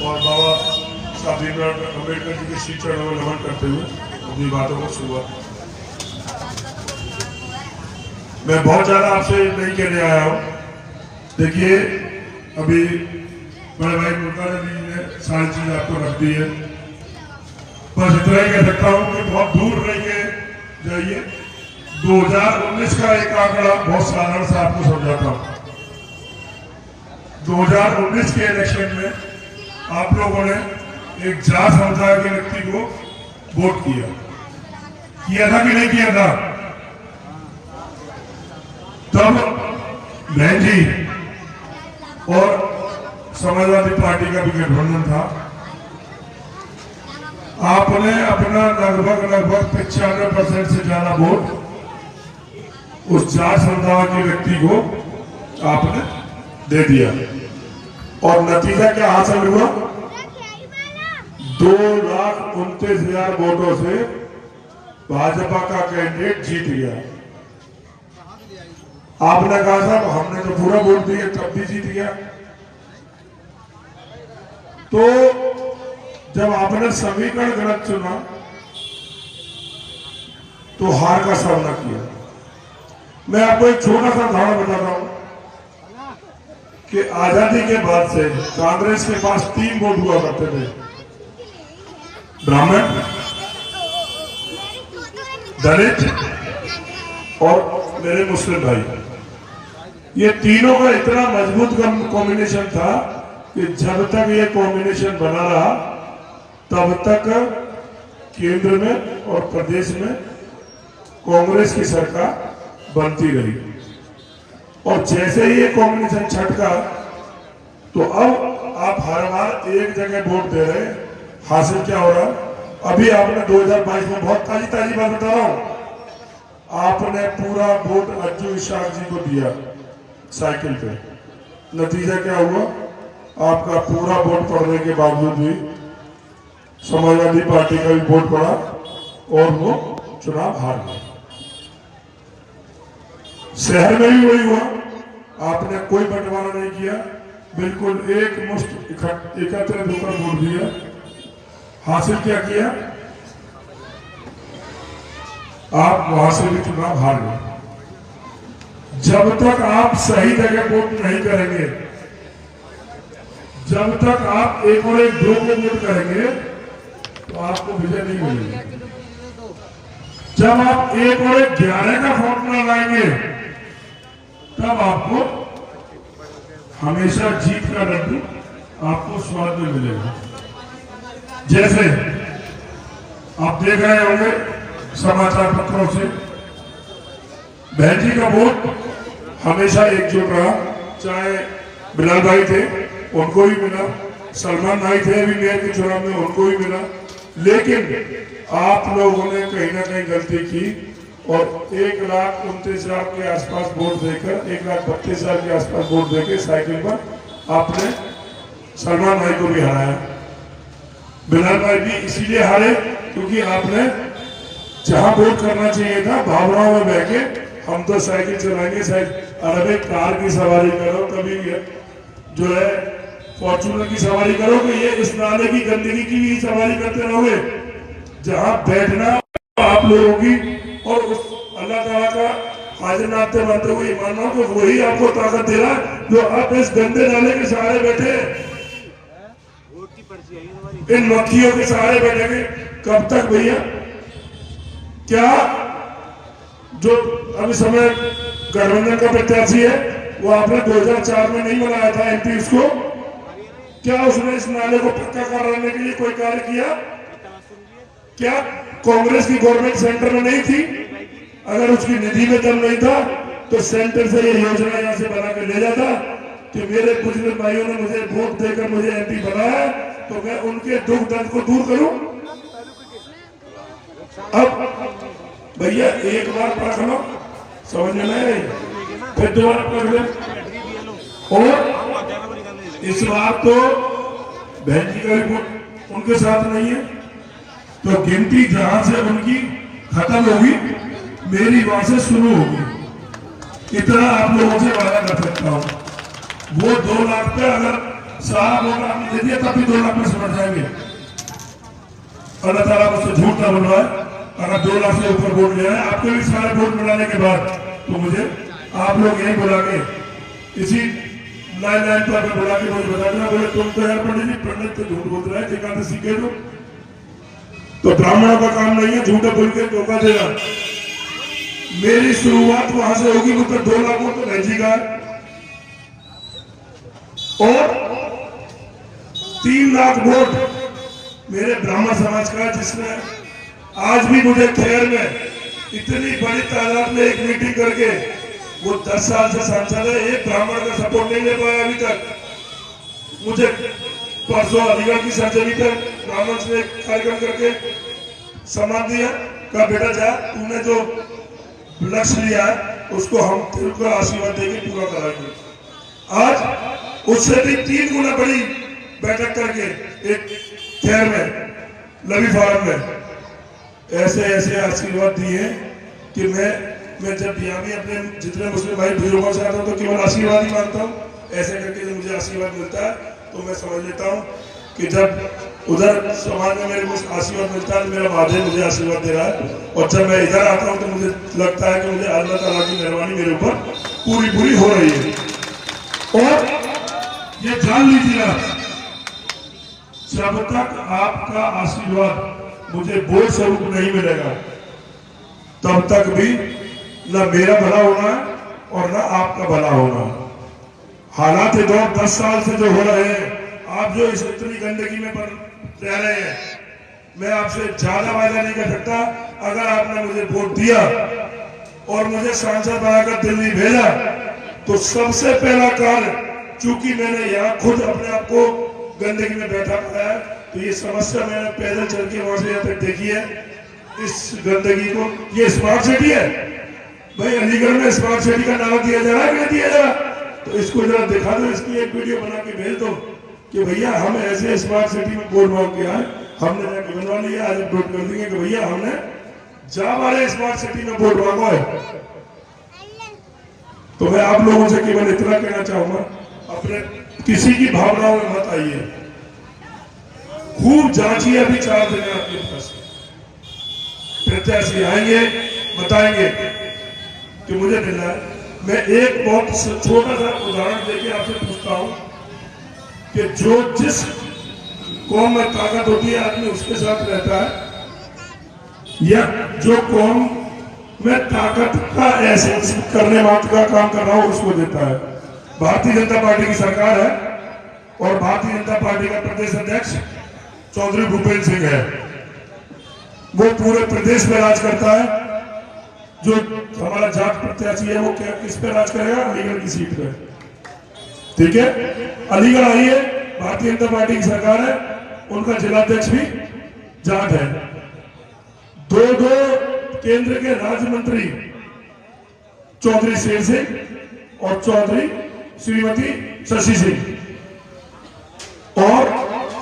और बाबा साहब भीमराव अम्बेडकर जी के श्री चरणों में नमन करते हुए अपनी बातों को शुरुआत। मैं बहुत ज़्यादा आपसे नहीं कहने आया हूँ। देखिए अभी बड़े भाई मुल्तान जी ने सारी चीज़ आपको रख दी है, बस इतना ही कह सकता हूँ कि बहुत दूर रह के जाइए। 2019 का एक आंकड़ा बहुत साधारण सा आपको समझाता हूँ। 2019 के इलेक्शन में आप लोगों ने एक जाट समुदाय के व्यक्ति को वोट किया था कि नहीं किया था? तब बहन जी और समाजवादी पार्टी का भी गठबंधन था। आपने अपना लगभग 95% से ज्यादा वोट उस जाट समुदाय के व्यक्ति को आपने दे दिया और नतीजा क्या हासिल हुआ? 2,29,000 वोटों से भाजपा का कैंडिडेट जीत गया। आपने कहा साहब हमने तो पूरा वोट दिया तब भी जीत गया। तो जब आपने समीकरण गलत चुना तो हार का सामना किया। मैं आपको एक छोटा सा उदाहरण बताता हूं कि आजादी के बाद से कांग्रेस के पास 3 वोट हुआ करते थे, ब्राह्मण, दलित और मेरे मुस्लिम भाई। ये तीनों का इतना मजबूत कॉम्बिनेशन था कि जब तक ये कॉम्बिनेशन बना रहा तब तक केंद्र में और प्रदेश में कांग्रेस की सरकार बनती रही। और जैसे ही ये कॉम्बिनेशन छटका तो अब आप हर बार एक जगह वोट दे रहे हैं। हासिल क्या हो रहा? अभी आपने 2022 में बहुत ताजी बात बता रहा हूं, आपने पूरा वोट अज्जू इशाक जी को दिया साइकिल पे। नतीजा क्या हुआ? आपका पूरा वोट पड़ने के बावजूद भी समाजवादी पार्टी का भी वोट पड़ा और वो चुनाव हार गए। शहर में भी वही हुआ, आपने कोई बंटवारा नहीं किया, बिल्कुल एक मुश्त एकत्रित होकर वोट दिया। हासिल क्या किया? आप वहां से भी चुनाव हार गए। जब तक आप सही जगह वोट नहीं करेंगे, जब तक आप एक और एक दो को वोट करेंगे तो आपको विजय नहीं मिलेगी। जब आप एक और एक 11 का फॉर्मूला लाएंगे तब आपको हमेशा जीत का लड्डू आपको स्वाद में मिलेगा। जैसे आप देख रहे होंगे समाचार पत्रों से, बहन जी का वोट हमेशा एकजुट रहा। चाहे बिलाल भाई थे उनको भी मिला, सलमान भाई थे अभी मेयर के चुनाव में उनको भी मिला। लेकिन आप लोगों ने कहीं ना कहीं गलती की और 1,29,000 के आसपास वोट देकर, 1,32,000 के आसपास वोट देकर साइकिल पर आपने सलमान भाई को भी हराया। बिलाल भाई भी इसीलिए हारे क्योंकि आपने जहां वोट करना चाहिए था भावनाओं में बह के हम तो साइकिल चलाएंगे, अरे कार की सवारी करो, कभी जो है फॉर्चूनर की सवारी करो, कि ये इस नाले की गंदगी की भी सवारी करते रहोगे। जहां बैठना आप लोगों की और उस अल्लाह ताला का हाजिर नाते बनते हुए ईमानों को वही आपको ताकत दे रहा है जो आप इस गंदे नाले के सहारे बैठे, इन मक्खियों के सहारे बैठेंगे कब तक भैया? क्या जो अभी समय गठबंधन का प्रत्याशी है वो आपने 2004 में नहीं बनाया था एमपी, उसको क्या उसने इस नाले को पक्का कराने के लिए कोई कार्य किया? क्या कांग्रेस की गवर्नमेंट सेंटर में नहीं थी? अगर उसकी निधि में दम नहीं था तो सेंटर से ये योजना यहां से बना के ले जाता कि मेरे बुजुर्ग भाइयों ने मुझे वोट देकर मुझे एमपी बनाया तो मैं उनके दुख दर्द को दूर करूं। अब भैया एक बार परख लो, समझ में नहीं आई, फिर दोबारा परख लो। और इस बार तो बहन जी का रिपोर्ट उनके साथ नहीं है, तो गिनती जहां से उनकी खत्म होगी मेरी वहां से शुरू होगी। इतना आप लोगों से वादा कर सकता हूं। वो 2 लाख पे अगर सारा वोट आपने दे दिया, तब भी 2 लाख में समझ जाएंगे। अल्लाह ताला मुझसे झूठ ना बोलवाए। अगर 2 लाख से ऊपर वोट ले आए आपके भी सारे वोट मिलाने के बाद, तो मुझे आप लोग यही बुला के इसी लाइन पर बुला के मुझे बता देना, बोले तुम तो यार पंडित जी पंडित तो झूठ बोल रहा है, एकादशी के दो। तो ब्राह्मणों का काम नहीं है झूठा बोल के धोखा देना। मेरी शुरुआत वहां से होगी, मुझे 2 लाख वोट तो भेजीगा और 3 लाख वोट मेरे ब्राह्मण समाज का, जिसने आज भी मुझे खैर में इतनी बड़ी तादाद में एक मीटिंग करके, वो 10 साल से सांसद है, एक ब्राह्मण का सपोर्ट नहीं ले पाया अभी तक। मुझे परसों अलीगढ़ की सर्जरी पर ब्राह्मण से एक कार्यक्रम करके सम्मान दिया, कहा बेटा जा, तूने जो लक्ष्य लिया है उसको हम तेरे को आशीर्वाद देके पूरा कराएंगे। आज उससे भी 3 गुना बड़ी बैठक करके एक खैर में लवी फार्म में ऐसे ऐसे आशीर्वाद दिए कि मैं जब यहाँ भी अपने जितने मुस्लिम भाई बुजुर्गों से आता हूँ तो केवल आशीर्वाद ही मांगता हूँ। ऐसे करके जब मुझे आशीर्वाद मिलता है तो मैं समझ लेता हूँ कि जब उधर समाज में मेरे को आशीर्वाद मिलता है तो मेरा महादेव मुझे आशीर्वाद दे रहा है, और जब मैं इधर आता हूँ तो मुझे लगता है कि मुझे अल्लाह ताला की मेहरबानी मेरे ऊपर पूरी हो रही है। और ये जान लीजिए आप, जब तक आपका आशीर्वाद मुझे बोझ स्वरूप नहीं मिलेगा तब तक भी न मेरा भला होना है और न आपका भला होना। हालात दौर 10 साल से जो हो रहे हैं, आप जो इस इतनी गंदगी में रह रहे हैं, मैं आपसे ज्यादा वादा नहीं कर सकता। अगर आपने मुझे वोट दिया और मुझे सांसद बनाकर दिल्ली भेजा तो सबसे पहला कार्य, चूंकि मैंने यहाँ खुद अपने आप को गंदगी में बैठा पाया है, तो ये समस्या मैंने पैदल चल के वहां से यहाँ तक देखी है। इस गंदगी को, ये स्मार्ट सिटी है भाई, अलीगढ़ में स्मार्ट सिटी का नाम दिया जा रहा है, नहीं दिया जा रहा? तो इसको जरा दिखा दो, इसकी एक वीडियो बना के भेज दो कि भैया हम ऐसे स्मार्ट सिटी में वोट मांग के आए, हमने जाके बनवा लिया, आज वोट कर देंगे कि भैया हमने जा वाले स्मार्ट सिटी में वोट मांगा है। तो मैं आप लोगों से केवल इतना कहना चाहूंगा, अपने किसी की भावनाओं में मत आइए, खूब जांचिए। अभी 4 दिन है आपके पास, प्रत्याशी आएंगे बताएंगे कि मुझे मिलना है। मैं एक बहुत छोटा सा उदाहरण देके आपसे पूछता हूं कि जो जिस कौम में ताकत होती है आदमी उसके साथ रहता है, या जो कौम में ताकत का एहसास करने वाले का काम कर रहा हो उसको देता है। भारतीय जनता पार्टी की सरकार है और भारतीय जनता पार्टी का प्रदेश अध्यक्ष चौधरी भूपेंद्र सिंह है, वो पूरे प्रदेश में राज करता है। जो हमारा जाट प्रत्याशी है वो क्या किस पे राज करेगा? अलीगढ़ की सीट पे, ठीक है। अलीगढ़ आई है, भारतीय जनता पार्टी की सरकार है, उनका जिलाध्यक्ष भी जाट है। 2 केंद्र के राज्य मंत्री चौधरी शेर सिंह और चौधरी श्रीमती शशि सिंह, और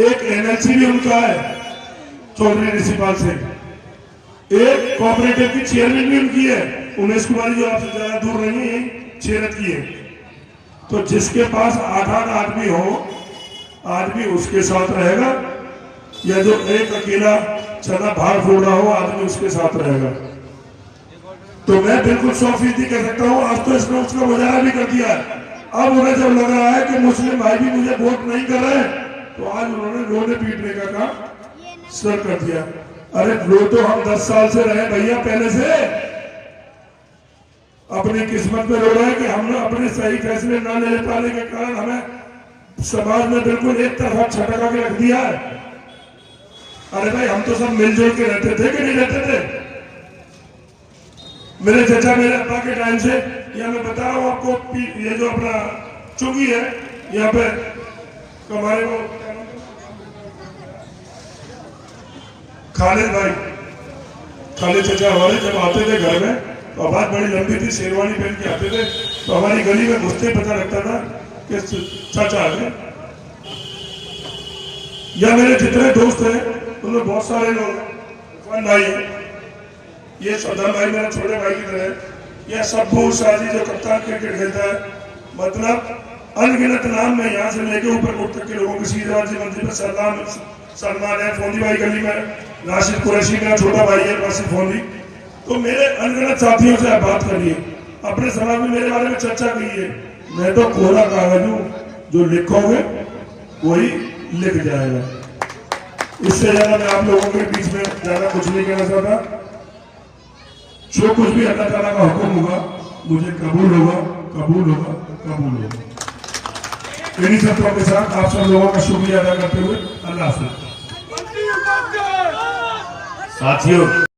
एक एनएलसी भी उनका है चौधरी ऋषिपाल सिंह, एक कोऑपरेटिव की चेयरमैन भी उनकी है उमेश कुमारी, जो आपसे ज्यादा दूर नहीं है, छेरत की है। तो जिसके पास 8 आदमी हो, आदमी उसके साथ रहेगा, या जो एक अकेला चना भार फोड़ रहा हो आदमी उसके साथ रहेगा। तो मैं बिल्कुल 100% कह सकता हूं, आज तो इसने उसका मुजाहरा भी कर दिया है। अब उन्हें जब लग रहा है कि मुस्लिम भाई भी मुझे वोट नहीं कर रहे, तो आज उन्होंने रोने पीटने का काम शुरू कर दिया। अरे रो तो हम 10 साल से रहे भैया, पहले से अपनी किस्मत में रो रहे हैं कि हमने अपने सही फैसले न ले पाने के कारण हमें समाज में बिल्कुल एक तरफा छटका के रख दिया है। अरे भाई हम तो सब मिलजुल के रहते थे कि नहीं रहते थे? मेरे चाचा मेरे अब्बा के टाइम से, या मैं बता रहा हूँ आपको, ये जो अपना चुंगी है यहाँ पे हमारे वो खालिद भाई, खालिद चाचा हमारे जब आते थे घर में तो आवाज बड़ी लंबी थी, शेरवानी पहन के आते थे, तो हमारी गली में घुसते पता लगता था कि चाचा आ गए। या मेरे जितने दोस्त हैं उनमें बहुत सारे लोग भाई, ये सौदान भाई मेरा छोटे भाई की तरह है, या सब्बू शादी जो कप्तान क्रिकेट खेलता है, मतलब अनगिनत नाम में यहाँ से लेके ऊपर कोट तक के लोगों की सीधे जी मंदिर में सलमान है, फोंदी भाई गली में राशिद कुरैशी मेरा छोटा भाई है राशिद फोंदी। तो मेरे अनगिनत साथियों से आप बात करिए, अपने समाज में मेरे बारे में चर्चा कीजिए। मैं तो कोरा कागज हूं, जो लिखोगे वही लिख जाएगा। इससे ज्यादा मैं आप लोगों के बीच में ज्यादा कुछ नहीं कहना चाहता। जो कुछ भी अल्लाह ताला का हुक्म होगा मुझे कबूल होगा, कबूल होगा, कबूल होगा। इन्हीं शब्दों के साथ आप सब लोगों का शुक्रिया अदा करते हुए अल्लाह हाफिज़। साथियों